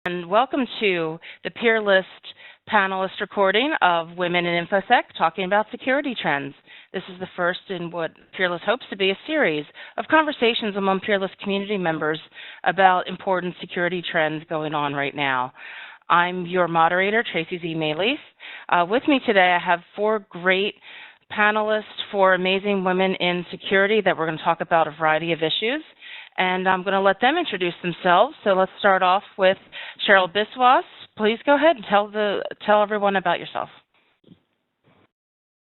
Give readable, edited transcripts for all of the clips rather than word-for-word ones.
and welcome to the Peerlist panelist recording of Women in InfoSec talking about security trends. This is the first in what Peerlist hopes to be a series of conversations among Peerlist community members about important security trends going on right now. I'm your moderator, Tracy Z. Mayleaf. With me today, I have four great panelists for amazing women in security that we're going to talk about a variety of issues. And I'm going to let them introduce themselves. So let's start off with Cheryl Biswas. Please go ahead and tell everyone about yourself.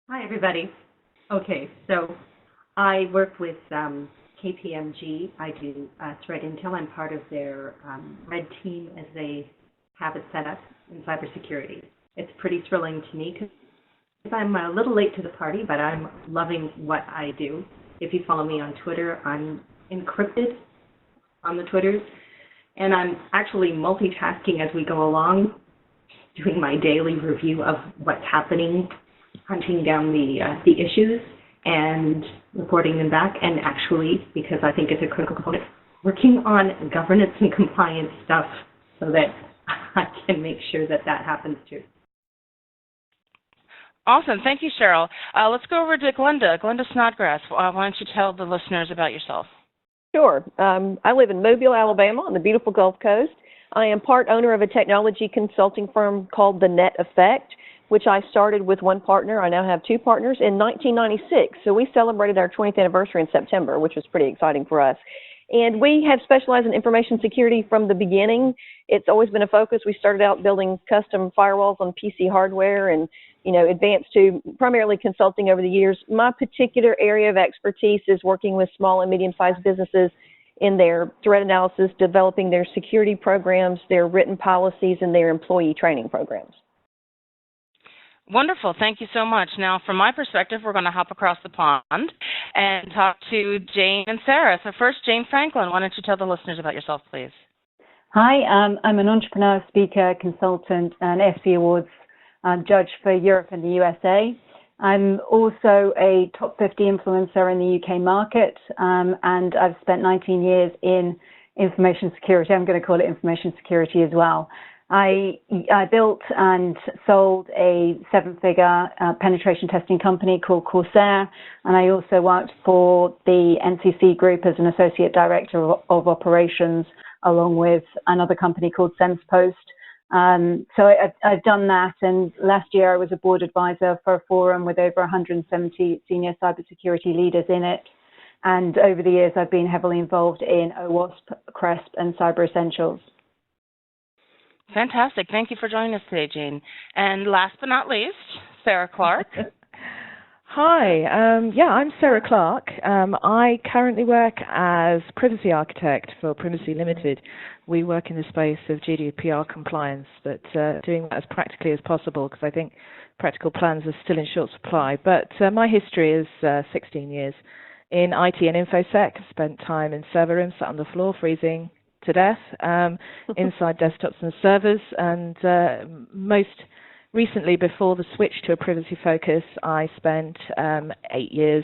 Hi, everybody. Okay, so I work with KPMG. I do threat intel. I'm part of their red team as they have it set up in cybersecurity. It's pretty thrilling to me because I'm a little late to the party, but I'm loving what I do. If you follow me on Twitter, I'm encrypted on the Twitters, and I'm actually multitasking as we go along, doing my daily review of what's happening, hunting down the issues and reporting them back, and actually, because I think it's a critical component, working on governance and compliance stuff so that I can make sure that that happens too. Awesome. Thank you, Cheryl. Let's go over to Glenda. Glenda Snodgrass, why don't you tell the listeners about yourself? Sure. I live in Mobile, Alabama on the beautiful Gulf Coast. I am part owner of a technology consulting firm called The Net Effect, which I started with one partner. I now have two partners in 1996. So we celebrated our 20th anniversary in September, which was pretty exciting for us. And we have specialized in information security from the beginning. It's always been a focus. We started out building custom firewalls on PC hardware and advanced to primarily consulting over the years. My particular area of expertise is working with small and medium-sized businesses in their threat analysis, developing their security programs, their written policies, and their employee training programs. Wonderful. Thank you so much. Now, from my perspective, we're going to hop across the pond and talk to Jane and Sarah. So first, Jane Franklin, why don't you tell the listeners about yourself, please? Hi, I'm an entrepreneur, speaker, consultant, and ESPY Awards judge for Europe and the USA. I'm also a top 50 influencer in the UK market, and I've spent 19 years in information security. I'm going to call it information security as well. I built and sold a seven-figure penetration testing company called Corsair, and I also worked for the NCC Group as an associate director of operations, along with another company called SensePost. So I've done that, and last year I was a board advisor for a forum with over 170 senior cybersecurity leaders in it. And over the years, I've been heavily involved in OWASP, CRESP, and Cyber Essentials. Fantastic. Thank you for joining us today, Jane. And last but not least, Sarah Clark. Hi. I'm Sarah Clark. I currently work as privacy architect for Privacy Limited. We work in the space of GDPR compliance, but doing that as practically as possible because I think practical plans are still in short supply. But my history is 16 years in IT and InfoSec. Spent time in server rooms, sat on the floor, freezing to death, inside desktops and servers, and most recently, before the switch to a privacy focus, I spent 8 years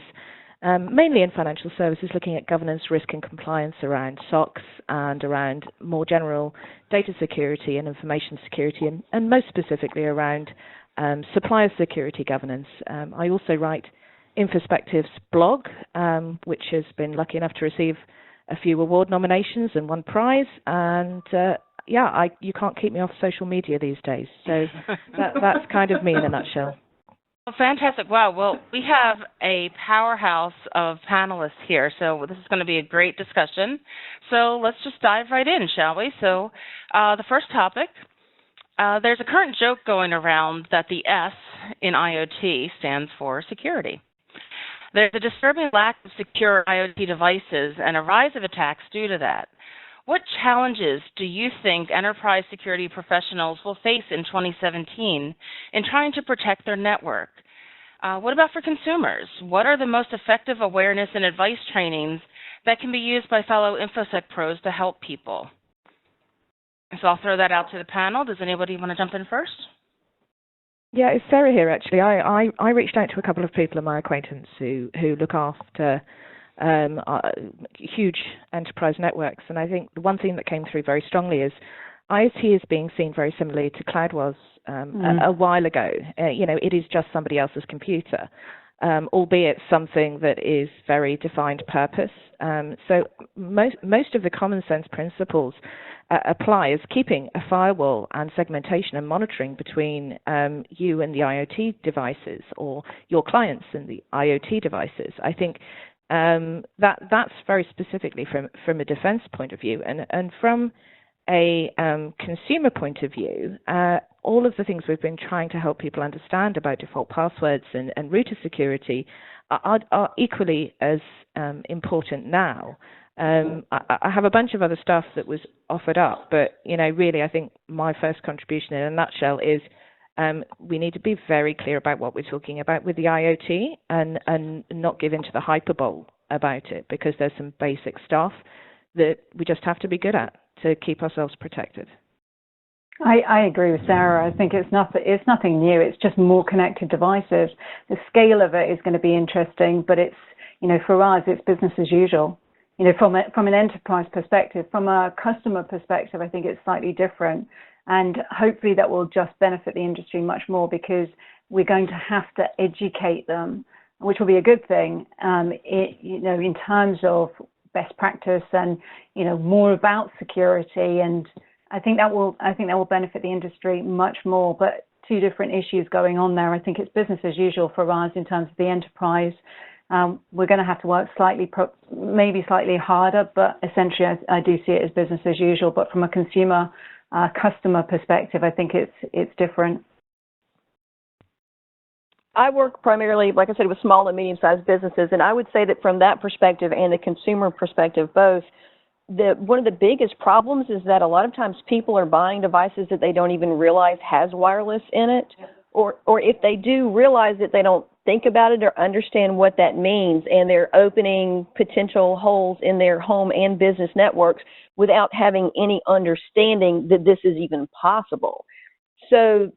mainly in financial services, looking at governance, risk and compliance around SOX and around more general data security and information security, and most specifically around supplier security governance. I also write InfoSpective's blog, which has been lucky enough to receive a few award nominations and one prize, and you can't keep me off social media these days. So that's kind of me in a nutshell. Well, fantastic. Wow. Well, we have a powerhouse of panelists here, so this is going to be a great discussion. So let's just dive right in, shall we? So the first topic, there's a current joke going around that the S in IoT stands for security. There's a disturbing lack of secure IoT devices and a rise of attacks due to that. What challenges do you think enterprise security professionals will face in 2017 in trying to protect their network? What about for consumers? What are the most effective awareness and advice trainings that can be used by fellow InfoSec pros to help people? So I'll throw that out to the panel. Does anybody want to jump in first? Yeah, it's Sarah here, actually. I reached out to a couple of people in my acquaintance who look after huge enterprise networks, and I think the one thing that came through very strongly is IoT is being seen very similarly to cloud was a while ago. It is just somebody else's computer, albeit something that is very defined purpose. So most of the common sense principles apply as keeping a firewall and segmentation and monitoring between you and the IoT devices, or your clients and the IoT devices. I think that's very specifically from a defense point of view, and from a consumer point of view, all of the things we've been trying to help people understand about default passwords and router security are equally as important now. I have a bunch of other stuff that was offered up, but really, I think my first contribution in a nutshell is we need to be very clear about what we're talking about with the IoT and not give in to the hyperbole about it, because there's some basic stuff that we just have to be good at to keep ourselves protected. I agree with Sarah. I think it's nothing new. It's just more connected devices. The scale of it is going to be interesting, but it's, for us, it's business as usual. From an enterprise perspective, from a customer perspective, I think it's slightly different. And hopefully that will just benefit the industry much more, because we're going to have to educate them, which will be a good thing, in terms of best practice and, more about security. And I think that will benefit the industry much more. But two different issues going on there. I think it's business as usual for us in terms of the enterprise. We're going to have to work maybe slightly harder, but essentially I do see it as business as usual. But from a consumer customer perspective, I think it's different. I work primarily, like I said, with small and medium-sized businesses, and I would say that from that perspective and the consumer perspective both, one of the biggest problems is that a lot of times people are buying devices that they don't even realize has wireless in it, or if they do realize it, they don't think about it or understand what that means, and they're opening potential holes in their home and business networks without having any understanding that this is even possible. So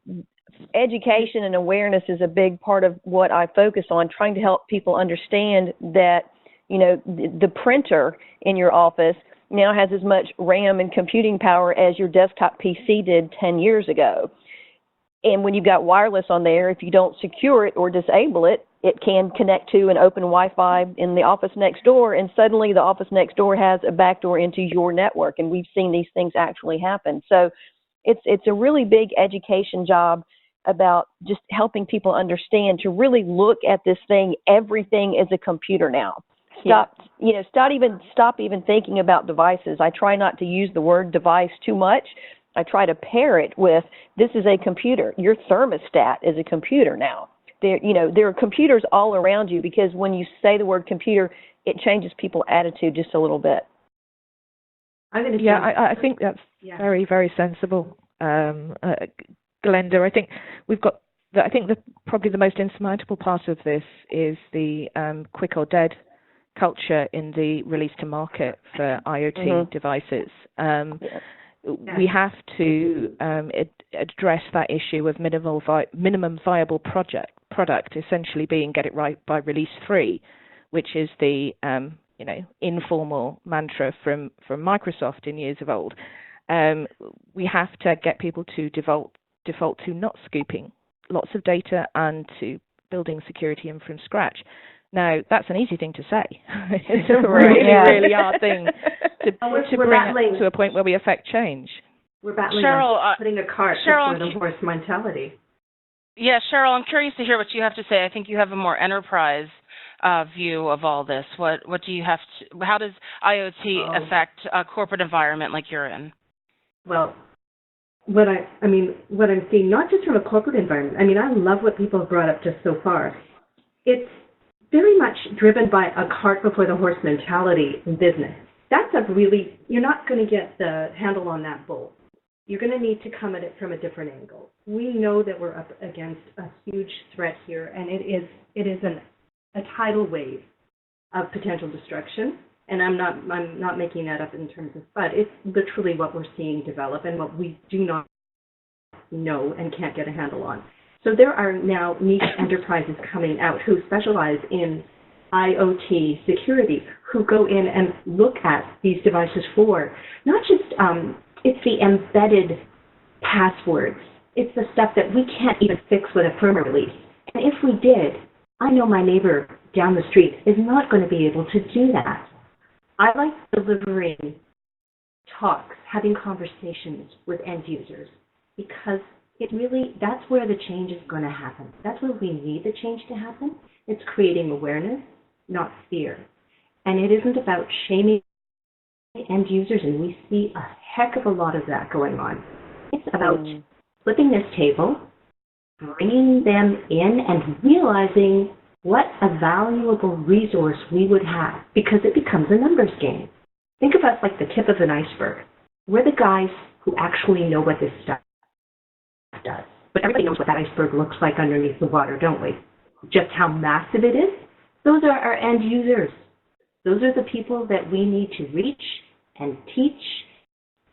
education and awareness is a big part of what I focus on, trying to help people understand that, the printer in your office now has as much RAM and computing power as your desktop PC did 10 years ago. And when you've got wireless on there, if you don't secure it or disable it, it can connect to an open Wi-Fi in the office next door, and suddenly the office next door has a backdoor into your network. And we've seen these things actually happen. So it's a really big education job about just helping people understand to really look at this thing. Everything is a computer now. Stop even thinking about devices. I try not to use the word device too much. I try to pair it with, this is a computer. Your thermostat is a computer now. There are computers all around you, because when you say the word computer, it changes people's attitude just a little bit. I think that's very, very sensible, Glenda. I think probably the most insurmountable part of this is the quick or dead culture in the release to market for IoT devices. We have to address that issue of minimum viable product, essentially being get it right by release 3, which is the informal mantra from Microsoft in years of old. We have to get people to default to not scooping lots of data and to building security in from scratch. Now, that's an easy thing to say. It's a really, really hard thing to bring it to a point where we affect change. We're battling putting a cart before the horse mentality. Yeah, Cheryl, I'm curious to hear what you have to say. I think you have a more enterprise view of all this. What do you have to? How does IoT affect a corporate environment like you're in? Well, what I'm seeing, not just from a corporate environment. I love what people have brought up just so far. It's very much driven by a cart before the horse mentality in business. You're not going to get the handle on that bull. You're going to need to come at it from a different angle. We know that we're up against a huge threat here, and it is a tidal wave of potential destruction. And I'm not making that up in terms of, but it's literally what we're seeing develop and what we do not know and can't get a handle on. So there are now niche enterprises coming out who specialize in IoT security, who go in and look at these devices for not just It's the embedded passwords. It's the stuff that we can't even fix with a firmware release. And if we did, I know my neighbor down the street is not going to be able to do that. I like delivering talks, having conversations with end users, because that's where the change is going to happen. That's where we need the change to happen. It's creating awareness, not fear. And it isn't about shaming end users, and we see a heck of a lot of that going on. It's about flipping this table, bringing them in, and realizing what a valuable resource we would have, because it becomes a numbers game. Think of us like the tip of an iceberg. We're the guys who actually know what this stuff does. But everybody knows what that iceberg looks like underneath the water, don't we? Just how massive it is? Those are our end users. Those are the people that we need to reach and teach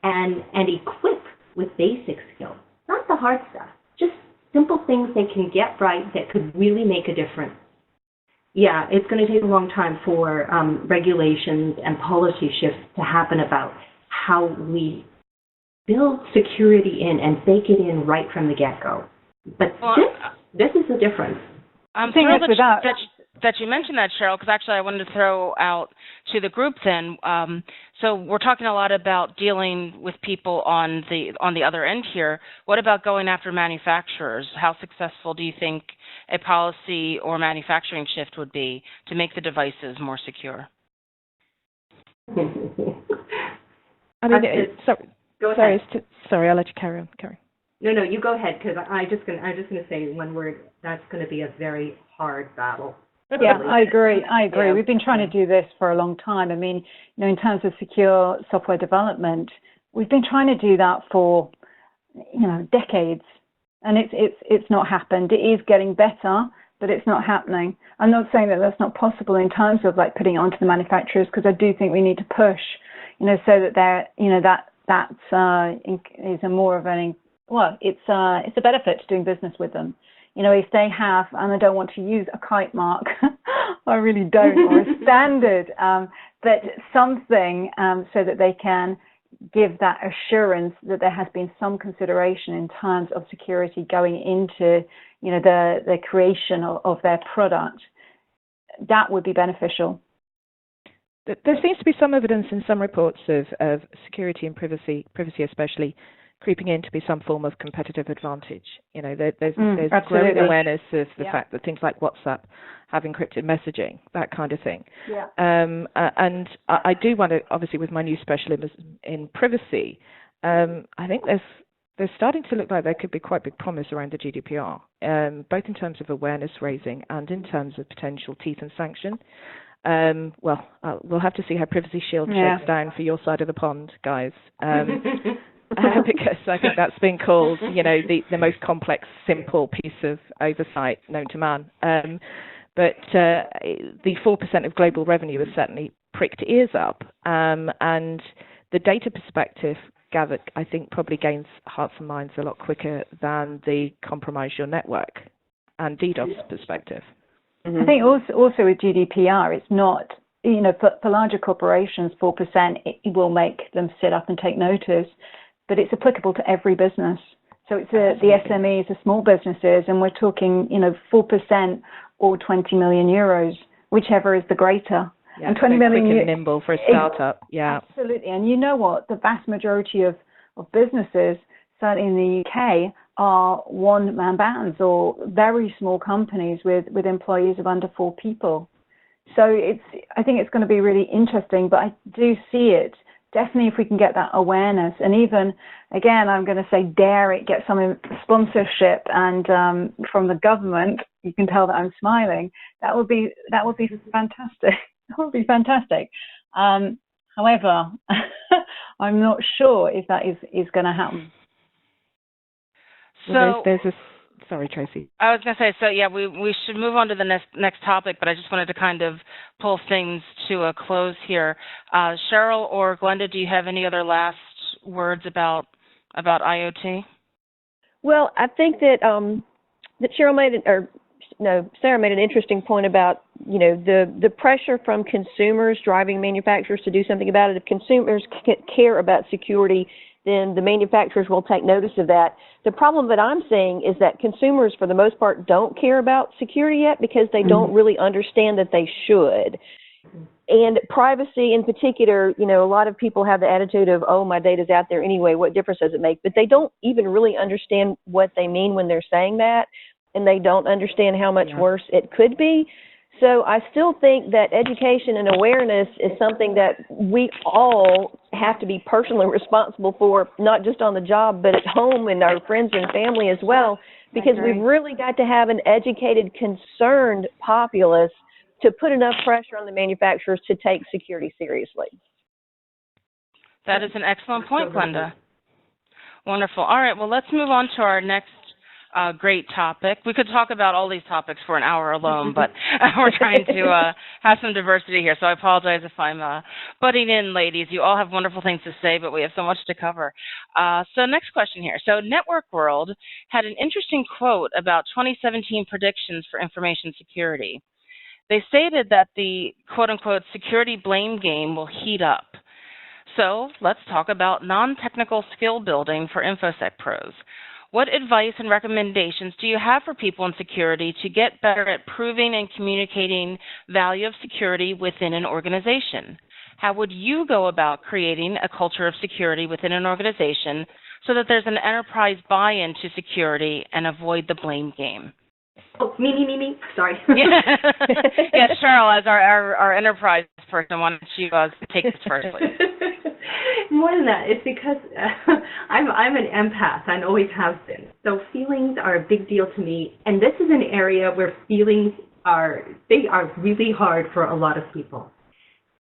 and equip with basic skills. Not the hard stuff, just simple things they can get right that could really make a difference. Yeah, it's going to take a long time for regulations and policy shifts to happen about how we build security in and bake it in right from the get-go. But this is the difference. I'm thrilled that you mentioned that, Cheryl, because actually I wanted to throw out to the group then. So we're talking a lot about dealing with people on the other end here. What about going after manufacturers? How successful do you think a policy or manufacturing shift would be to make the devices more secure? I mean, go ahead. Sorry, I'll let you carry on. No, you go ahead, because I'm just going to say one word. That's going to be a very hard battle. Yeah, I agree. Yeah. We've been trying to do this for a long time. I mean, in terms of secure software development, we've been trying to do that for, decades, and it's not happened. It is getting better, but it's not happening. I'm not saying that that's not possible in terms of like putting it onto the manufacturers, because I do think we need to push, so that they're, that is a more of an, it's a benefit to doing business with them. If they have, and I don't want to use a kite mark, I really don't, or a standard, but something so that they can give that assurance that there has been some consideration in terms of security going into, the creation of their product. That would be beneficial. There seems to be some evidence in some reports of security and privacy especially, creeping in to be some form of competitive advantage. There's growing awareness of the fact that things like WhatsApp have encrypted messaging, that kind of thing. Yeah. And I do want to, obviously, with my new specialism in privacy, I think there's starting to look like there could be quite big promise around the GDPR, both in terms of awareness raising and in terms of potential teeth and sanction. We'll have to see how Privacy Shield shakes down for your side of the pond, guys. Because I think that's been called, the most complex, simple piece of oversight known to man. But the 4% of global revenue has certainly pricked ears up. And the data perspective gathered, I think, probably gains hearts and minds a lot quicker than the compromise your network and DDoS perspective. I think also with GDPR, it's not, for larger corporations, 4%, it will make them sit up and take notice. But it's applicable to every business. So it's the SMEs, the small businesses, and we're talking, 4% or 20 million euros, whichever is the greater. Yeah, and 20 million quick and nimble for a startup. Yeah, absolutely. And you know what? The vast majority of businesses, certainly in the UK, are one-man bands or very small companies with employees of under 4 people. So I think it's going to be really interesting. But I do see it. Definitely, if we can get that awareness, and even, again, I'm going to say, dare it, get some sponsorship, and from the government, you can tell that I'm smiling. That would be fantastic. That would be fantastic. However, I'm not sure if that is going to happen. So sorry, Tracy. I was going to say, so yeah, we should move on to the next topic, but I just wanted to kind of pull things to a close here. Cheryl or Glenda, do you have any other last words about IoT? Well, I think that Cheryl Sarah made an interesting point about, the pressure from consumers driving manufacturers to do something about it. If consumers care about security, then the manufacturers will take notice of that. The problem that I'm seeing is that consumers, for the most part, don't care about security yet because they don't really understand that they should. And privacy in particular, you know, a lot of people have the attitude of, oh, my data's out there anyway, what difference does it make? But they don't even really understand what they mean when they're saying that, and they don't understand how much worse it could be. So I still think that education and awareness is something that we all have to be personally responsible for, not just on the job, but at home and our friends and family as well, because we've really got to have an educated, concerned populace to put enough pressure on the manufacturers to take security seriously. That is an excellent point, Glenda. Wonderful. All right, well, let's move on to our next great topic. We could talk about all these topics for an hour alone, but we're trying to have some diversity here, so I apologize if I'm butting in, ladies. You all have wonderful things to say, but we have so much to cover. So next question here. So Network World had an interesting quote about 2017 predictions for information security. They stated that the quote-unquote security blame game will heat up. So let's talk about non-technical skill building for InfoSec pros. What advice and recommendations do you have for people in security to get better at proving and communicating value of security within an organization? How would you go about creating a culture of security within an organization so that there's an enterprise buy-in to security and avoid the blame game? Oh, me. Sorry. Yeah, Cheryl, as our enterprise person, why don't you take this first, please? More than that, it's because I'm an empath and always have been. So feelings are a big deal to me, and this is an area where feelings are really hard for a lot of people.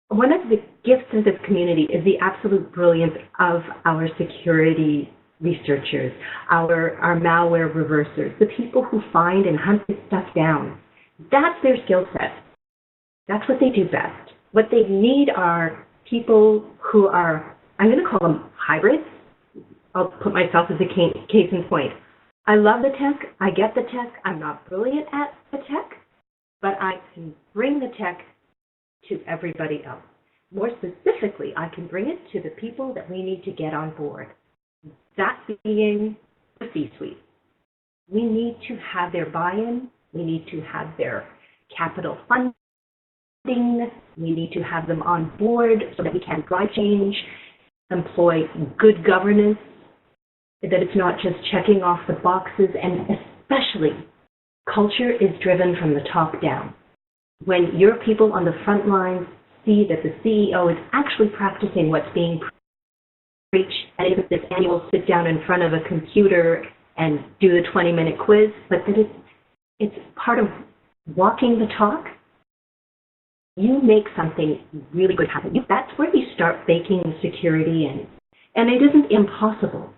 One of the gifts of this community is the absolute brilliance of our security researchers, our malware reversers, the people who find and hunt this stuff down. That's their skill set. That's what they do best. What they need are people who are, I'm going to call them hybrids. I'll put myself as a case in point. I love the tech. I get the tech. I'm not brilliant at the tech, but I can bring the tech to everybody else. More specifically, I can bring it to the people that we need to get on board. That being the C-suite. We need to have their buy-in. We need to have their capital funding. We need to have them on board so that we can drive change, employ good governance, that it's not just checking off the boxes, and especially culture is driven from the top down. When your people on the front lines see that the CEO is actually practicing what's being preached, and isn't this annual sit down in front of a computer and do the 20-minute quiz, but that it's part of walking the talk, you make something really good happen. That's where you start baking security in. And it isn't impossible.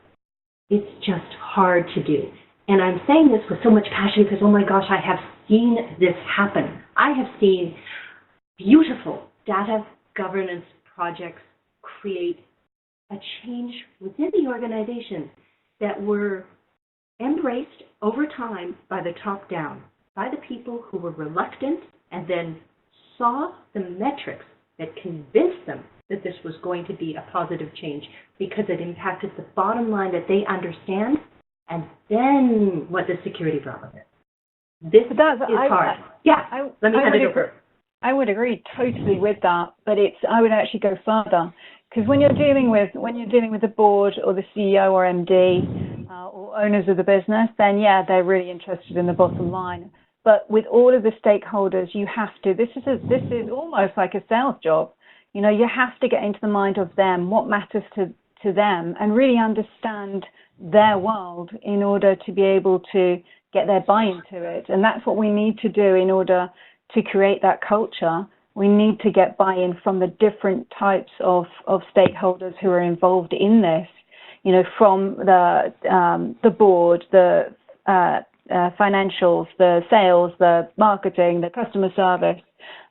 It's just hard to do. And I'm saying this with so much passion because, oh my gosh, I have seen this happen. I have seen beautiful data governance projects create a change within the organization that were embraced over time by the top down, by the people who were reluctant and then saw the metrics that convinced them that this was going to be a positive change because it impacted the bottom line that they understand, and then what the security brought with it. This is hard. Let me hand it over. I would agree totally with that, but I would actually go further, because when you're dealing with the board or the CEO or MD or owners of the business, then yeah, they're really interested in the bottom line. But with all of the stakeholders, you have to. This is almost like a sales job. You know, you have to get into the mind of them, what matters to them, and really understand their world in order to be able to get their buy-in to it. And that's what we need to do in order to create that culture. We need to get buy-in from the different types of stakeholders who are involved in this. You know, from the board, the financials, the sales, the marketing, the customer service,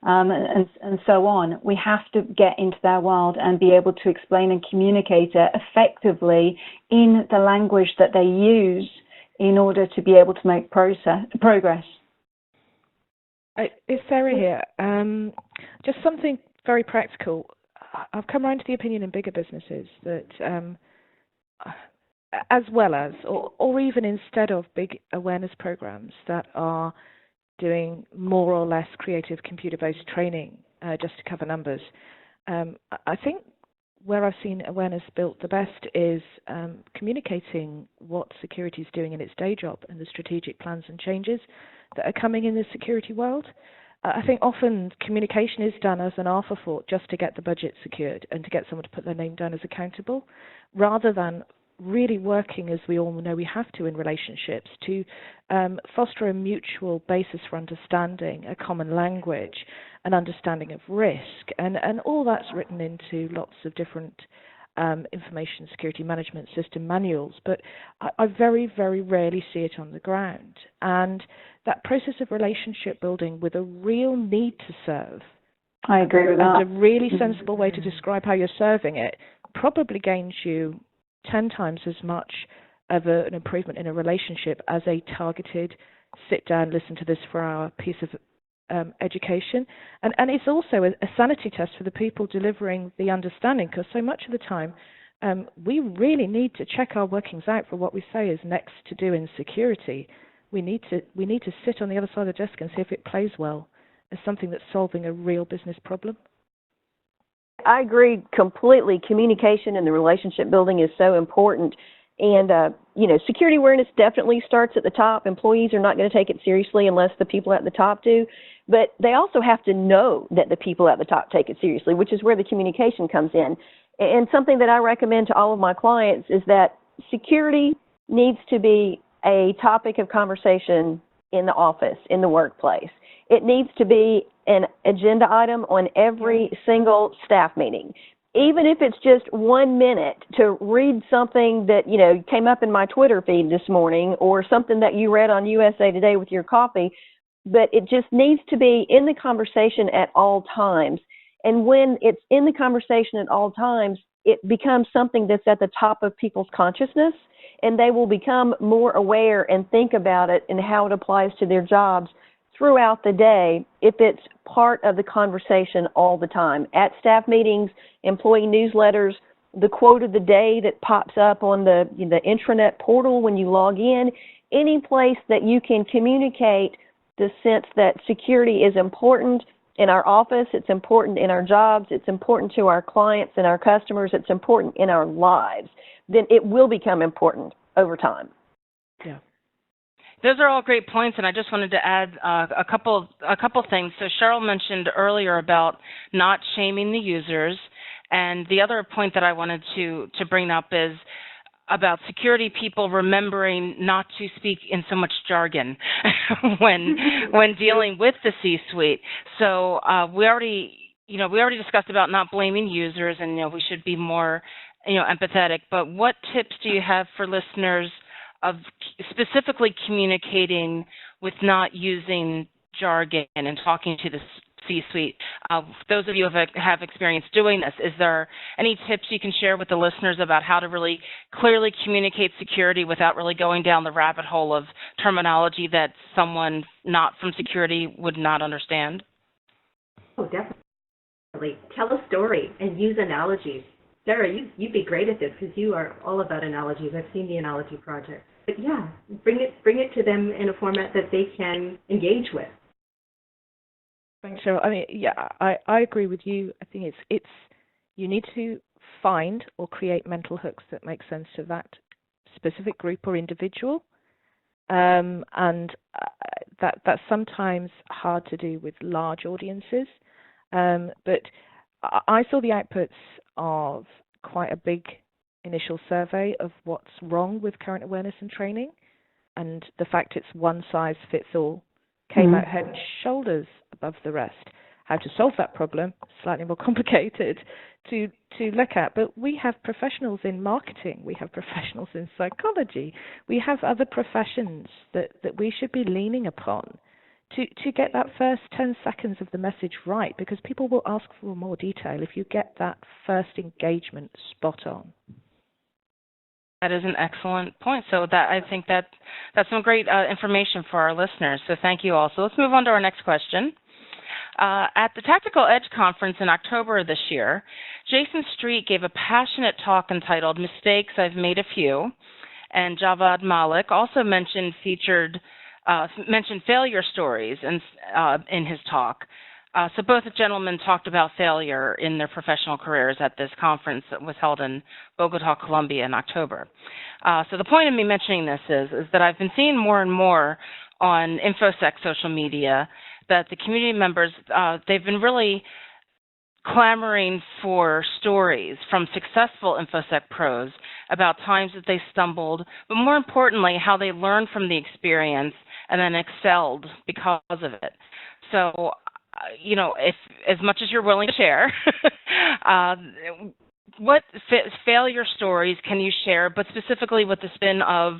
and so on. We have to get into their world and be able to explain and communicate it effectively in the language that they use in order to be able to make progress. It's Sarah here. Just something very practical. I've come around to the opinion in bigger businesses that as well as, or even instead of big awareness programs that are doing more or less creative computer-based training just to cover numbers. I think where I've seen awareness built the best is communicating what security is doing in its day job and the strategic plans and changes that are coming in the security world. I think often communication is done as an afterthought just to get the budget secured and to get someone to put their name down as accountable, rather than really working, as we all know we have to in relationships, to foster a mutual basis for understanding, a common language, an understanding of risk, and all that's written into lots of different information security management system manuals, but I very, very rarely see it on the ground. And that process of relationship building with a real need to serve, I agree with that. and a really sensible way to describe how you're serving it, probably gains you 10 times as much of an improvement in a relationship as a targeted sit down, listen to this for our piece of education. And it's also a sanity test for the people delivering the understanding, because so much of the time we really need to check our workings out for what we say is next to do in security. We need to sit on the other side of the desk and see if it plays well as something that's solving a real business problem. I agree completely. Communication and the relationship building is so important. And, security awareness definitely starts at the top. Employees are not going to take it seriously unless the people at the top do. But they also have to know that the people at the top take it seriously, which is where the communication comes in. And something that I recommend to all of my clients is that security needs to be a topic of conversation in the office, in the workplace. It needs to be an agenda item on every single staff meeting. Even if it's just 1 minute to read something that, came up in my Twitter feed this morning, or something that you read on USA Today with your coffee, but it just needs to be in the conversation at all times. And when it's in the conversation at all times, it becomes something that's at the top of people's consciousness, and they will become more aware and think about it and how it applies to their jobs throughout the day if it's part of the conversation all the time. At staff meetings, employee newsletters, the quote of the day that pops up on the intranet portal when you log in, any place that you can communicate the sense that security is important in our office, it's important in our jobs, it's important to our clients and our customers, it's important in our lives, then it will become important over time. Yeah. Those are all great points, and I just wanted to add a couple things. So Cheryl mentioned earlier about not shaming the users, and the other point that I wanted to bring up is about security people remembering not to speak in so much jargon when dealing with the C-suite. So we already discussed about not blaming users, and we should be more empathetic. But what tips do you have for listeners of specifically communicating with not using jargon and talking to the C-suite? Those of you who have experience doing this, is there any tips you can share with the listeners about how to really clearly communicate security without really going down the rabbit hole of terminology that someone not from security would not understand? Oh, definitely. Tell a story and use analogies. Sarah, you'd be great at this because you are all about analogies. I've seen the Analogy Project. But yeah, bring it to them in a format that they can engage with. Thanks, Cheryl. I mean, yeah, I agree with you. I think it's you need to find or create mental hooks that make sense to that specific group or individual, and that's sometimes hard to do with large audiences. But I saw the outputs of quite a big initial survey of what's wrong with current awareness and training, and the fact it's one size fits all came out head and shoulders above the rest. How to solve that problem, slightly more complicated to look at, but we have professionals in marketing, we have professionals in psychology, we have other professions that we should be leaning upon to get that first 10 seconds of the message right, because people will ask for more detail if you get that first engagement spot on. That is an excellent point. So I think that's some great information for our listeners. So thank you all. So let's move on to our next question. At the Tactical Edge Conference in October of this year, Jason Street gave a passionate talk entitled Mistakes, I've Made a Few, and Javad Malik also mentioned failure stories in his talk. So both gentlemen talked about failure in their professional careers at this conference that was held in Bogota, Colombia in October. So the point of me mentioning this is that I've been seeing more and more on InfoSec social media that the community members, they've been really clamoring for stories from successful InfoSec pros about times that they stumbled, but more importantly, how they learned from the experience and then excelled because of it. So, if as much as you're willing to share, what failure stories can you share, but specifically with the spin of,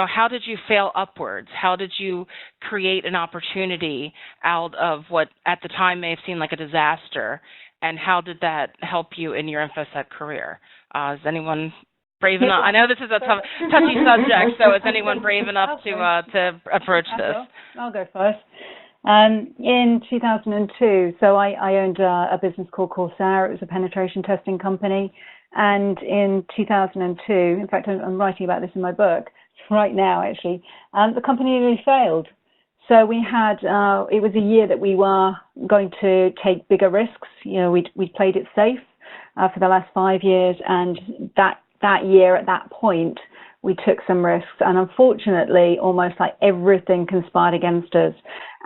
how did you fail upwards? How did you create an opportunity out of what at the time may have seemed like a disaster? And how did that help you in your InfoSec career? Is anyone brave enough? I know this is a touchy subject, so is anyone brave enough to approach this? I'll go first. In 2002, so I owned a business called Corsair. It was a penetration testing company. And in 2002, in fact, I'm writing about this in my book right now, actually, the company nearly failed. So we had, it was a year that we were going to take bigger risks. We'd played it safe for the last 5 years. And that year, at that point, we took some risks. And unfortunately, almost like everything conspired against us.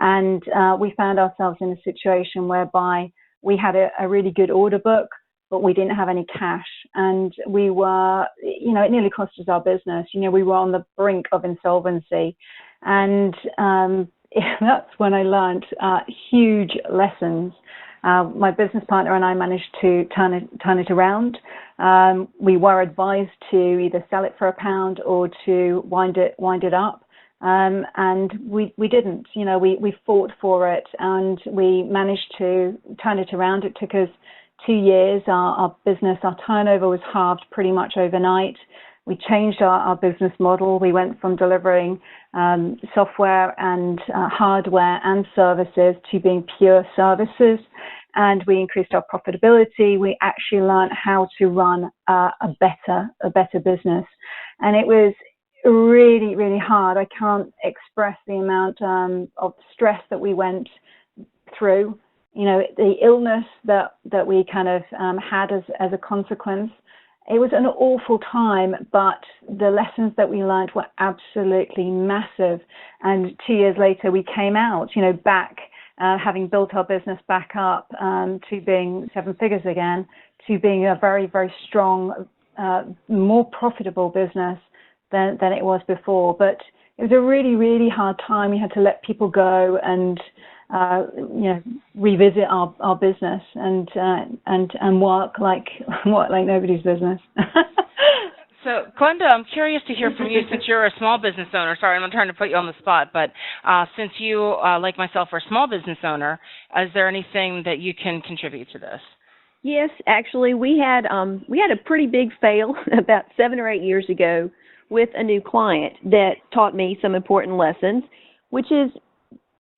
And we found ourselves in a situation whereby we had a really good order book, but we didn't have any cash. And we were, it nearly cost us our business. We were on the brink of insolvency. And that's when I learned huge lessons. My business partner and I managed to turn it around. We were advised to either sell it for £1 or to wind it up. And we didn't. We fought for it, and we managed to turn it around. It took us 2 years. Our business, our turnover was halved pretty much overnight. We changed our business model. We went from delivering software and hardware and services to being pure services, and we increased our profitability. We actually learned how to run a better business, and it was really, really hard. I can't express the amount of stress that we went through. The illness that we kind of had as a consequence. It was an awful time, but the lessons that we learned were absolutely massive. And 2 years later, we came out, back, having built our business back up to being 7 figures again, to being a very, very strong, more profitable business than it was before. But it was a really, really hard time. We had to let people go and revisit our business and work like nobody's business. So, Glenda, I'm curious to hear from you since you're a small business owner. Sorry, I'm not trying to put you on the spot, but since you, like myself, are a small business owner, is there anything that you can contribute to this? Yes, actually, we had a pretty big fail about 7 or 8 years ago with a new client that taught me some important lessons, which is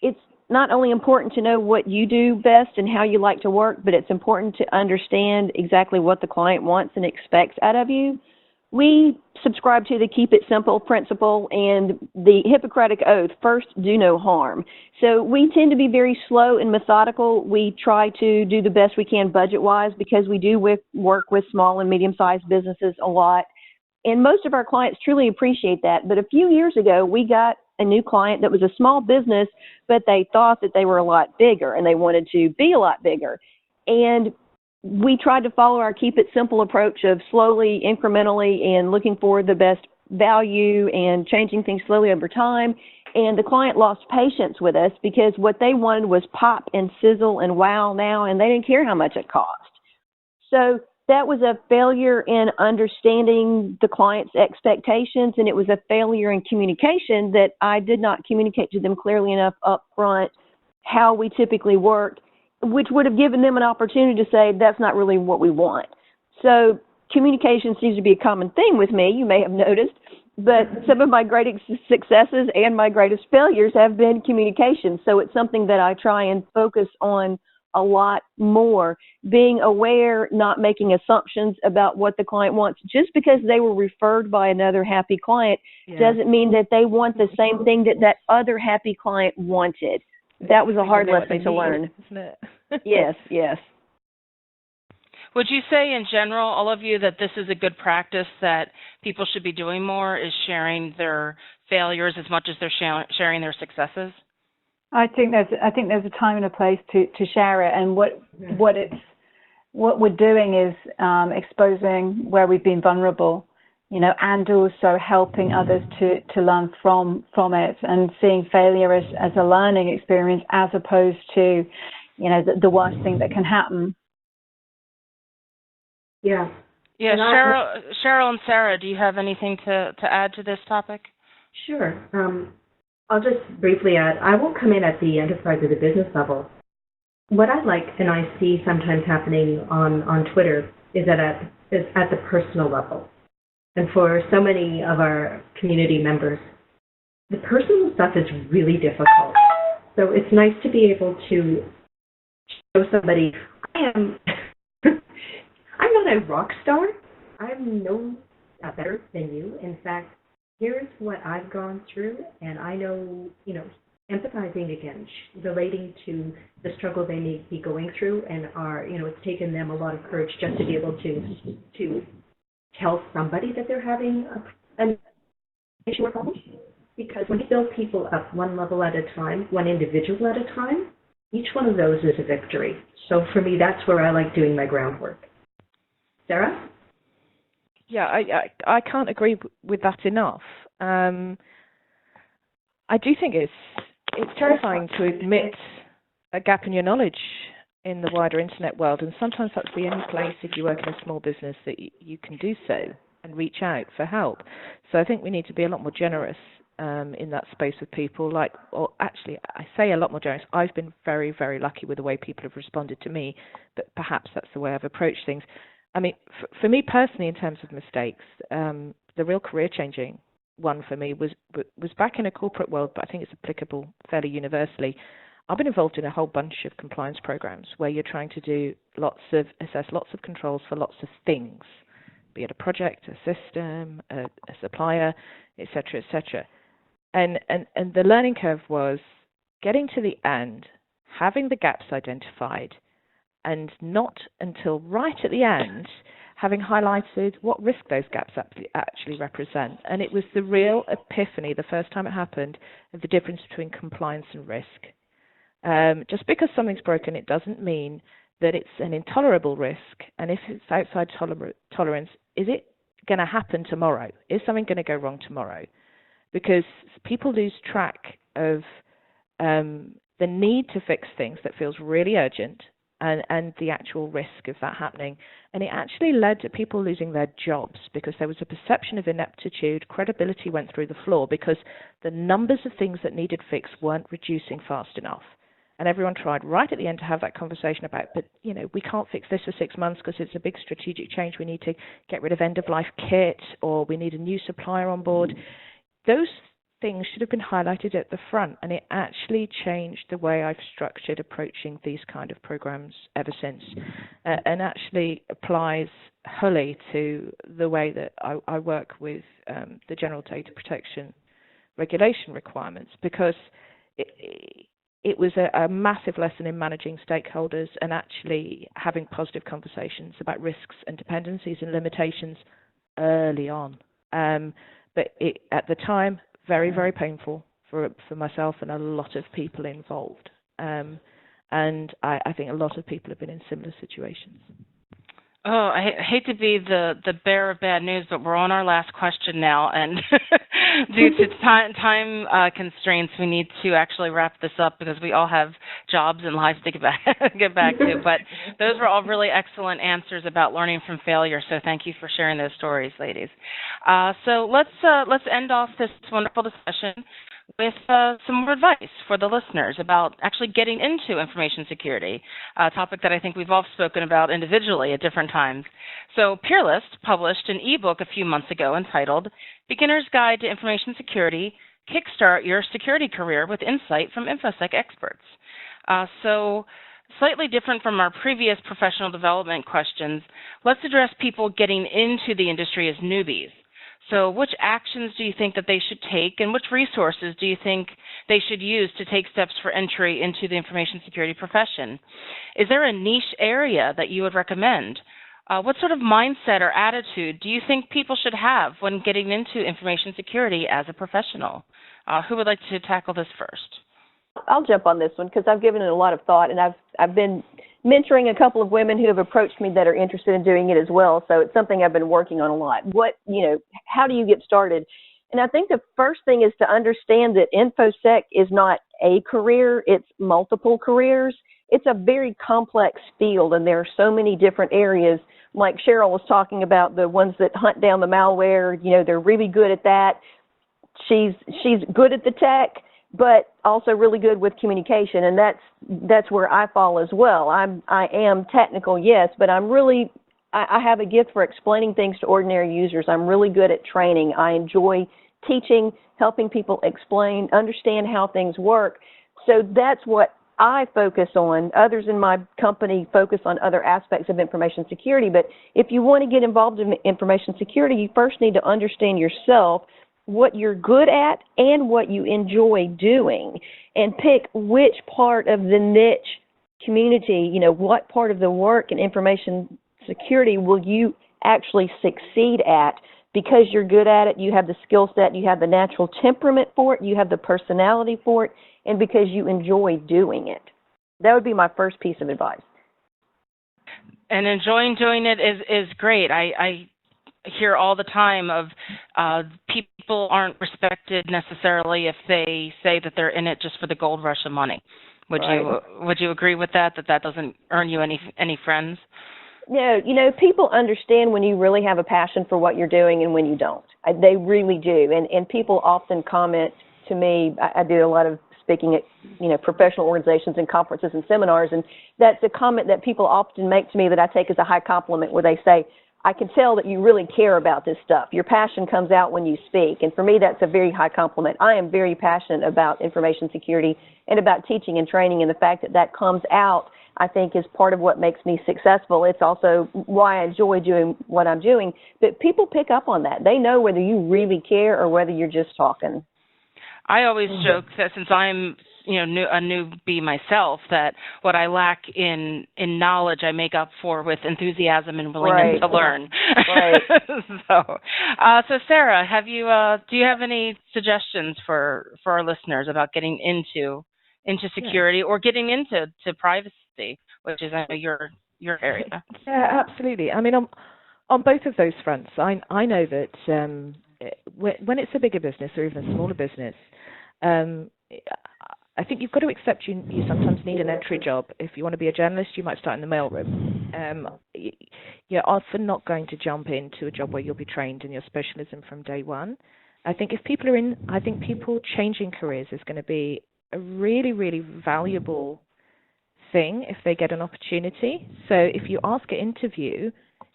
it's not only important to know what you do best and how you like to work, but it's important to understand exactly what the client wants and expects out of you. We subscribe to the keep it simple principle and the Hippocratic Oath, first, do no harm. So we tend to be very slow and methodical. We try to do the best we can budget-wise because we do work with small and medium-sized businesses a lot. And most of our clients truly appreciate that. But a few years ago, we got a new client that was a small business, but they thought that they were a lot bigger and they wanted to be a lot bigger. And we tried to follow our keep it simple approach of slowly, incrementally, and looking for the best value and changing things slowly over time. And the client lost patience with us because what they wanted was pop and sizzle and wow now, and they didn't care how much it cost. So that was a failure in understanding the client's expectations, and it was a failure in communication that I did not communicate to them clearly enough up front how we typically work, which would have given them an opportunity to say, that's not really what we want. So communication seems to be a common thing with me, you may have noticed, but some of my greatest successes and my greatest failures have been communication. So it's something that I try and focus on a lot more, being aware, not making assumptions about what the client wants. Just because they were referred by another happy client doesn't mean that they want the same thing that that other happy client wanted. That was a hard lesson to learn. Isn't it? Yes, yes. Would you say in general, all of you, that this is a good practice that people should be doing more, is sharing their failures as much as they're sharing their successes? I think there's a time and a place to share it, and what we're doing is exposing where we've been vulnerable, and also helping others to learn from it, and seeing failure as a learning experience as opposed to, the worst thing that can happen. Yeah. Yeah, Cheryl and Sarah, do you have anything to add to this topic? Sure. I'll just briefly add, I won't come in at the enterprise or the business level. What I like, and I see sometimes happening on Twitter, is at the personal level. And for so many of our community members, the personal stuff is really difficult. So it's nice to be able to show somebody, I'm not a rock star. I'm no better than you. In fact, here's what I've gone through, and I know, empathizing again, relating to the struggle they may be going through, and it's taken them a lot of courage just to be able to tell somebody that they're having an issue or problem. Because when you build people up one level at a time, one individual at a time, each one of those is a victory. So for me, that's where I like doing my groundwork. Sarah? Yeah, I can't agree with that enough. I do think it's terrifying to admit a gap in your knowledge in the wider internet world, and sometimes that's the only place, if you work in a small business, that you can do so and reach out for help. So I think we need to be a lot more generous in that space with people. Actually, I say a lot more generous. I've been very, very lucky with the way people have responded to me, but perhaps that's the way I've approached things. I mean, for me personally, in terms of mistakes, the real career-changing one for me was back in a corporate world, but I think it's applicable fairly universally. I've been involved in a whole bunch of compliance programs where you're trying to assess lots of controls for lots of things, be it a project, a system, a supplier, etc., etc. And the learning curve was getting to the end, having the gaps identified, and not until right at the end having highlighted what risk those gaps actually represent. And it was the real epiphany, the first time it happened, of the difference between compliance and risk. Just because something's broken, it doesn't mean that it's an intolerable risk. And if it's outside tolerance, is it going to happen tomorrow? Is something going to go wrong tomorrow? Because people lose track of the need to fix things that feels really urgent, and the actual risk of that happening. And it actually led to people losing their jobs because there was a perception of ineptitude. Credibility went through the floor because the numbers of things that needed fixed weren't reducing fast enough. And everyone tried right at the end to have that conversation about, but, we can't fix this for 6 months because it's a big strategic change. We need to get rid of end-of-life kit, or we need a new supplier on board. Those things should have been highlighted at the front, and it actually changed the way I've structured approaching these kind of programs ever since, and actually applies wholly to the way that I work with the general data protection regulation requirements, because it was a massive lesson in managing stakeholders and actually having positive conversations about risks and dependencies and limitations early on. But at the time, very, very painful for myself and a lot of people involved. And I think a lot of people have been in similar situations. Oh, I hate to be the bearer of bad news, but we're on our last question now, and due to time constraints, we need to actually wrap this up because we all have jobs and lives to get back to. But those were all really excellent answers about learning from failure. So thank you for sharing those stories, ladies. So let's end off this wonderful discussion with some more advice for the listeners about actually getting into information security, a topic that I think we've all spoken about individually at different times. So Peerlist published an ebook a few months ago entitled Beginner's Guide to Information Security, Kickstart Your Security Career with Insight from InfoSec Experts. So slightly different from our previous professional development questions, let's address people getting into the industry as newbies. So which actions do you think that they should take, and which resources do you think they should use to take steps for entry into the information security profession? Is there a niche area that you would recommend? What sort of mindset or attitude do you think people should have when getting into information security as a professional? Who would like to tackle this first? I'll jump on this one because I've given it a lot of thought, and I've been mentoring a couple of women who have approached me that are interested in doing it as well. So it's something I've been working on a lot. How do you get started? And I think the first thing is to understand that InfoSec is not a career, it's multiple careers. It's a very complex field, and there are so many different areas. Like Cheryl was talking about, the ones that hunt down the malware, they're really good at that. She's good at the tech, but also really good with communication, and that's where I fall as well. I am technical, yes, but I have a gift for explaining things to ordinary users. I'm really good at training. I enjoy teaching, helping people understand how things work. So that's what I focus on. Others in my company focus on other aspects of information security, but if you want to get involved in information security, you first need to understand yourself, what you're good at and what you enjoy doing, and pick which part of the niche community, what part of the work in information security will you actually succeed at because you're good at it, you have the skill set, you have the natural temperament for it, you have the personality for it, and because you enjoy doing it. That would be my first piece of advice. And enjoying doing it is great. I hear all the time of people aren't respected necessarily if they say that they're in it just for the gold rush of money. Would you agree with that doesn't earn you any friends? No, people understand when you really have a passion for what you're doing and when you don't. They really do. And people often comment to me, I do a lot of speaking at professional organizations and conferences and seminars, and that's a comment that people often make to me that I take as a high compliment, where they say, I can tell that you really care about this stuff. Your passion comes out when you speak. And for me, that's a very high compliment. I am very passionate about information security and about teaching and training, and the fact that comes out, I think, is part of what makes me successful. It's also why I enjoy doing what I'm doing. But people pick up on that. They know whether you really care or whether you're just talking. I always joke that since I'm a newbie myself, that what I lack in knowledge I make up for with enthusiasm and willingness to learn. Right. So Sarah, do you have any suggestions for our listeners about getting into security or getting into privacy, which is your area? Yeah, absolutely. I mean, on both of those fronts, I know that when it's a bigger business or even a smaller business, I think you've got to accept you sometimes need an entry job. If you want to be a journalist, you might start in the mailroom. You're often not going to jump into a job where you'll be trained in your specialism from day one. I think people changing careers is going to be a really, really valuable thing if they get an opportunity. So if you ask at interview,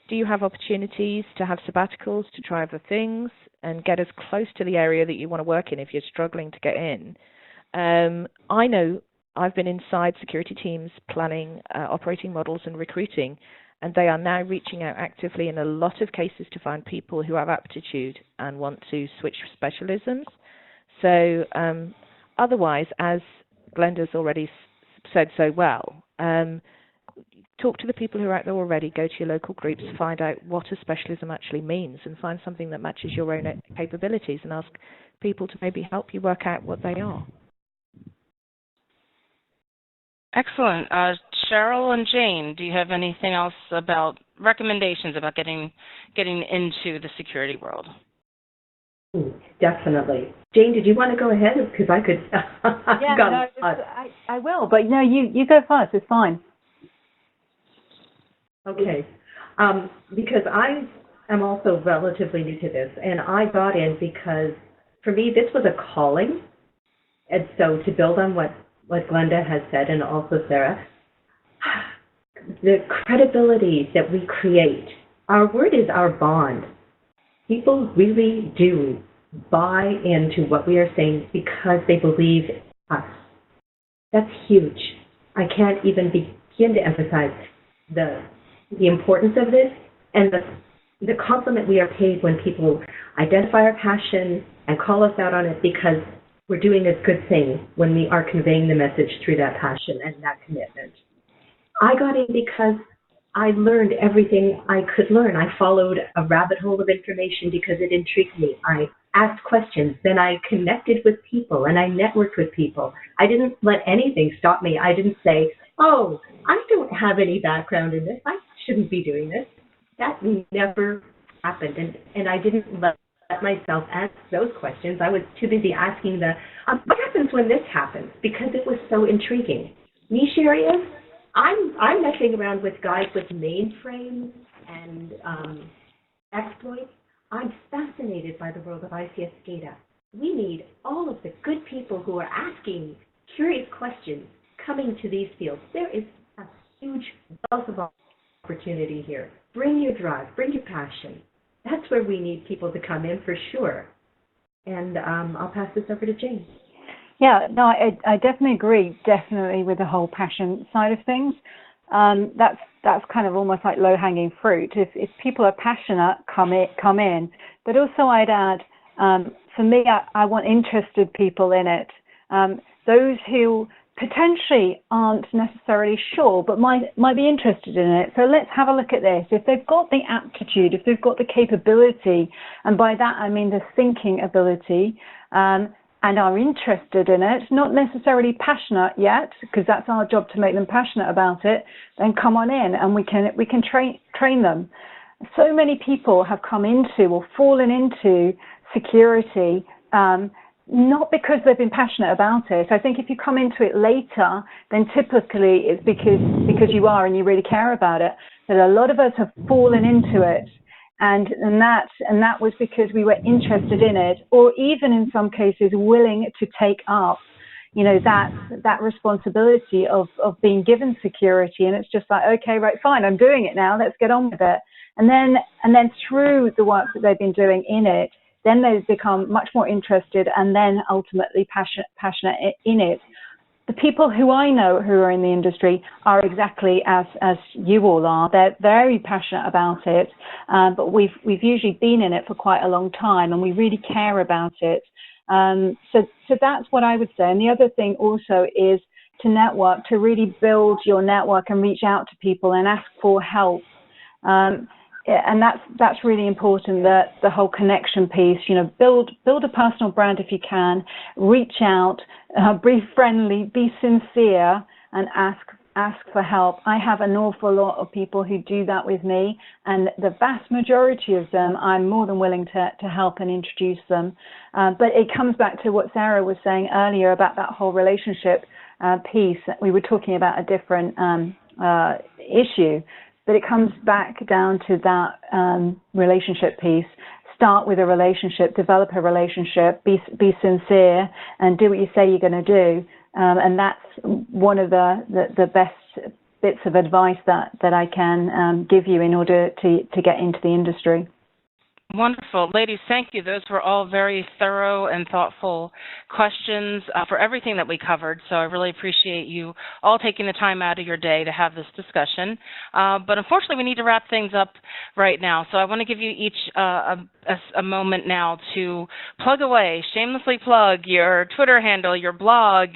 do you have opportunities to have sabbaticals, to try other things, and get as close to the area that you want to work in if you're struggling to get in? I know I've been inside security teams planning operating models and recruiting, and they are now reaching out actively in a lot of cases to find people who have aptitude and want to switch specialisms. So otherwise, as Glenda's already said so well, talk to the people who are out there already, go to your local groups, find out what a specialism actually means, and find something that matches your own capabilities, and ask people to maybe help you work out what they are. Excellent. Cheryl and Jane, do you have anything else about recommendations about getting into the security world? Definitely. Jane, did you want to go ahead? Because I could. I will, but you go first. It's fine. Okay. Because I am also relatively new to this, and I got in because for me this was a calling. And so to build on what Glenda has said, and also Sarah, the credibility that we create, our word is our bond. People really do buy into what we are saying because they believe us. That's huge. I can't even begin to emphasize the importance of this and the compliment we are paid when people identify our passion and call us out on it because we're doing a good thing when we are conveying the message through that passion and that commitment. I got in because I learned everything I could learn. I followed a rabbit hole of information because it intrigued me. I asked questions, then I connected with people and I networked with people. I didn't let anything stop me. I didn't say, oh, I don't have any background in this. I shouldn't be doing this. That never happened. And I didn't let myself ask those questions. I was too busy asking what happens when this happens? Because it was so intriguing. Niche areas, I'm messing around with guys with mainframes and exploits. I'm fascinated by the world of ICS SCADA. We need all of the good people who are asking curious questions coming to these fields. There is a huge wealth of opportunity here. Bring your drive, bring your passion. That's where we need people to come in for sure. And I'll pass this over to Jane. Yeah, no, I definitely agree, definitely with the whole passion side of things. That's kind of almost like low-hanging fruit. If people are passionate, come in. But also I'd add, for me, I want interested people in it. Those who potentially aren't necessarily sure, but might be interested in it. So let's have a look at this. If they've got the aptitude, if they've got the capability, and by that I mean the thinking ability, and are interested in it, not necessarily passionate yet, because that's our job to make them passionate about it, then come on in and we can train them. So many people have come into or fallen into security not because they've been passionate about it. I think if you come into it later, then typically it's because you are and you really care about it. But a lot of us have fallen into it. And that was because we were interested in it, or even in some cases willing to take up, that responsibility of being given security. And it's just like, okay, right, fine, I'm doing it now. Let's get on with it. And then through the work that they've been doing in it, then they become much more interested and then ultimately passionate in it. The people who I know who are in the industry are exactly as you all are. They're very passionate about it, but we've usually been in it for quite a long time, and we really care about it. So that's what I would say. And the other thing also is to network, to really build your network and reach out to people and ask for help. And that's really important, that the whole connection piece, build a personal brand if you can, reach out, be friendly, be sincere, and ask for help. I have an awful lot of people who do that with me, and the vast majority of them, I'm more than willing to help and introduce them. But it comes back to what Sarah was saying earlier about that whole relationship piece. We were talking about a different issue. But it comes back down to that relationship piece. Start with a relationship, develop a relationship, be sincere, and do what you say you're going to do. And that's one of the best bits of advice that I can give you in order to get into the industry. Wonderful. Ladies, thank you. Those were all very thorough and thoughtful questions for everything that we covered. So I really appreciate you all taking the time out of your day to have this discussion. But unfortunately, we need to wrap things up right now. So I want to give you each a moment now to plug away, shamelessly plug your Twitter handle, your blog,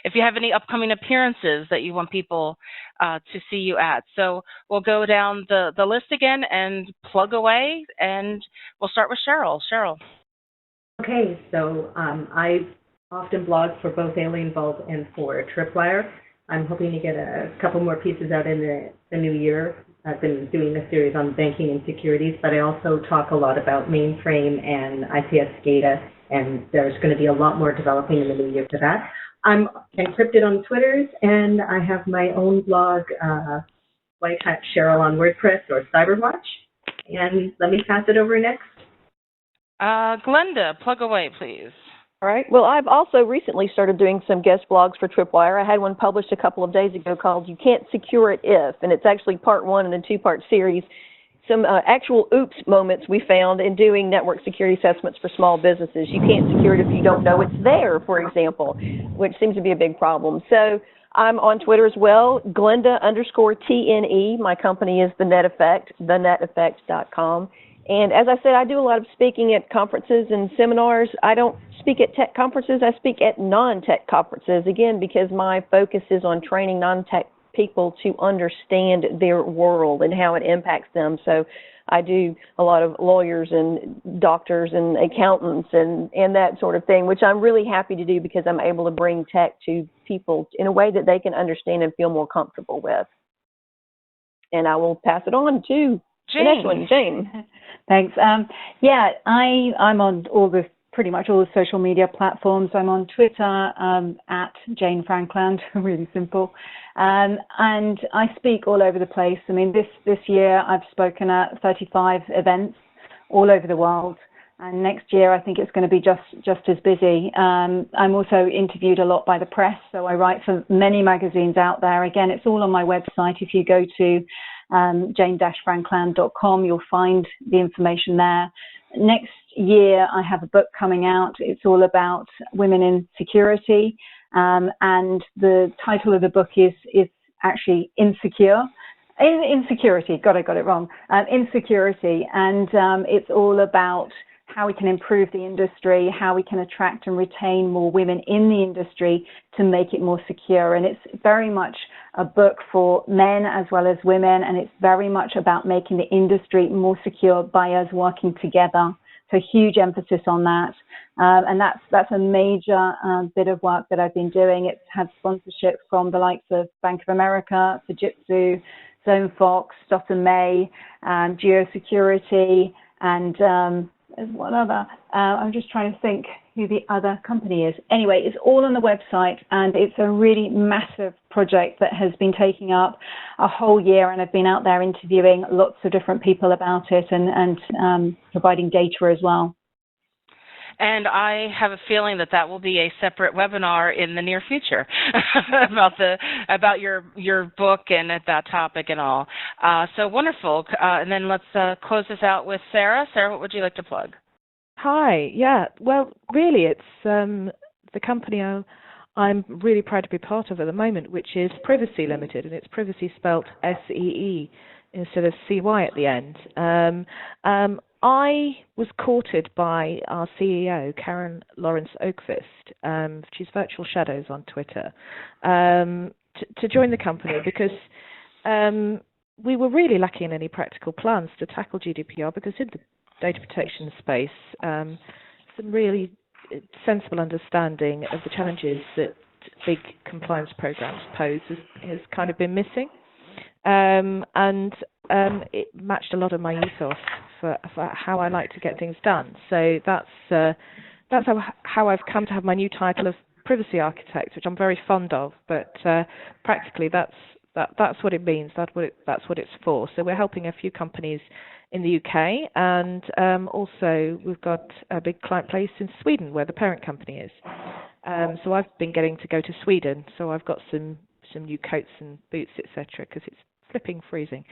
if you have any upcoming appearances that you want people to see you at. So we'll go down the list again and plug away, and we'll start with Cheryl. Cheryl. Okay, so I often blog for both Alien Vault and for Tripwire. I'm hoping to get a couple more pieces out in the new year. I've been doing a series on banking and securities, but I also talk a lot about mainframe and ICS SCADA, and there's going to be a lot more developing in the new year for that. I'm encrypted on Twitter, and I have my own blog, White Hat Cheryl on WordPress or Cyberwatch. And let me pass it over next. Glenda, plug away, please. All right. Well, I've also recently started doing some guest blogs for Tripwire. I had one published a couple of days ago called "You Can't Secure It If," and it's actually part one in a two-part series. Some actual oops moments we found in doing network security assessments for small businesses. You can't secure it if you don't know it's there, for example, which seems to be a big problem. So I'm on Twitter as well, Glenda_TNE. My company is The Net Effect, theneteffect.com. And as I said, I do a lot of speaking at conferences and seminars. I don't speak at tech conferences. I speak at non-tech conferences, again, because my focus is on training non-tech people to understand their world and how it impacts them. So I do a lot of lawyers and doctors and accountants and that sort of thing, which I'm really happy to do because I'm able to bring tech to people in a way that they can understand and feel more comfortable with. And I will pass it on to the next one, Jane. Thanks. Yeah, I'm on pretty much all the social media platforms. I'm on Twitter at Jane Frankland, really simple. And I speak all over the place. I mean, this year I've spoken at 35 events all over the world. And next year I think it's going to be just as busy. I'm also interviewed a lot by the press, so I write for many magazines out there. Again, it's all on my website. If you go to jane-frankland.com, you'll find the information there. Next year, I have a book coming out. It's all about women in security, and the title of the book is actually Insecurity. God, I got it wrong. Insecurity, and it's all about how we can improve the industry, how we can attract and retain more women in the industry to make it more secure. And it's very much a book for men as well as women, and it's very much about making the industry more secure by us working together. So huge emphasis on that. And that's a major bit of work that I've been doing. It's had sponsorship from the likes of Bank of America, Fujitsu, ZoneFox, Dr. May, Geosecurity, and there's one other. I'm just trying to think who the other company is. Anyway, it's all on the website, and it's a really massive project that has been taking up a whole year, and I've been out there interviewing lots of different people about it and providing data as well. And I have a feeling that will be a separate webinar in the near future about your book and that topic and all. So wonderful. And then let's close this out with Sarah. Sarah, what would you like to plug? Hi. Yeah. Well, really, it's the company I'm really proud to be part of at the moment, which is Privacy Limited, and it's Privacy spelt S-E-E instead of C-Y at the end. I was courted by our CEO, Karen Lawrence Oakvist, she's Virtual Shadows on Twitter, to join the company because we were really lacking any practical plans to tackle GDPR, because in the data protection space, some really sensible understanding of the challenges that big compliance programs pose has kind of been missing. It matched a lot of my ethos for how I like to get things done. So that's how I've come to have my new title of Privacy Architect, which I'm very fond of. But practically, that's what it means. That's what it's for. So we're helping a few companies in the UK, and also we've got a big client place in Sweden where the parent company is. So I've been getting to go to Sweden. So I've got some new coats and boots, etc., because it's flipping freezing.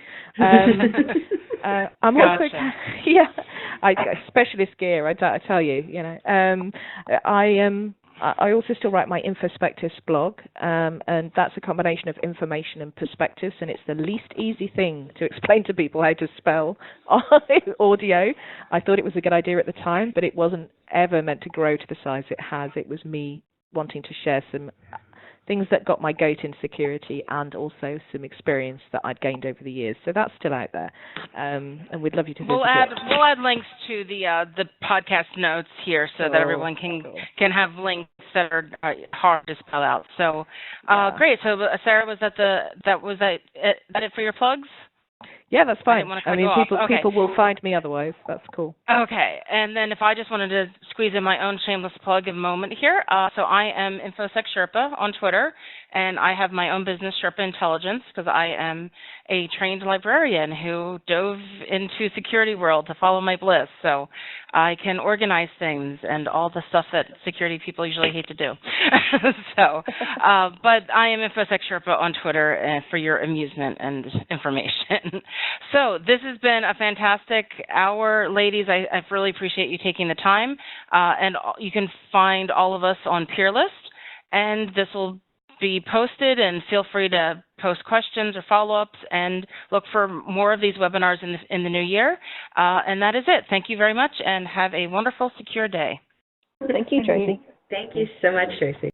I'm also, yeah, specialist gear. I tell you, I also still write my InfoSec blog, and that's a combination of information and perspectives, and it's the least easy thing to explain to people how to spell audio. I thought it was a good idea at the time, but it wasn't ever meant to grow to the size it has. It was me wanting to share some things that got my goat in security, and also some experience that I'd gained over the years. So that's still out there, and we'd love you to visit it. We'll add links to the podcast notes here, so that everyone can have links that are hard to spell out. So great. So Sarah, was that it for your plugs? Yeah, that's fine. I mean, people will find me otherwise. That's cool. Okay, and then if I just wanted to squeeze in my own shameless plug of a moment here, so I am InfoSec Sherpa on Twitter, and I have my own business, Sherpa Intelligence, because I am a trained librarian who dove into security world to follow my bliss. So I can organize things and all the stuff that security people usually hate to do. But I am InfoSec Sherpa on Twitter for your amusement and information. So this has been a fantastic hour, ladies. I really appreciate you taking the time. And you can find all of us on PeerList, and this will be posted, and feel free to post questions or follow-ups and look for more of these webinars in the new year. And that is it. Thank you very much, and have a wonderful, secure day. Thank you, Tracy. Thank you so much, Tracy.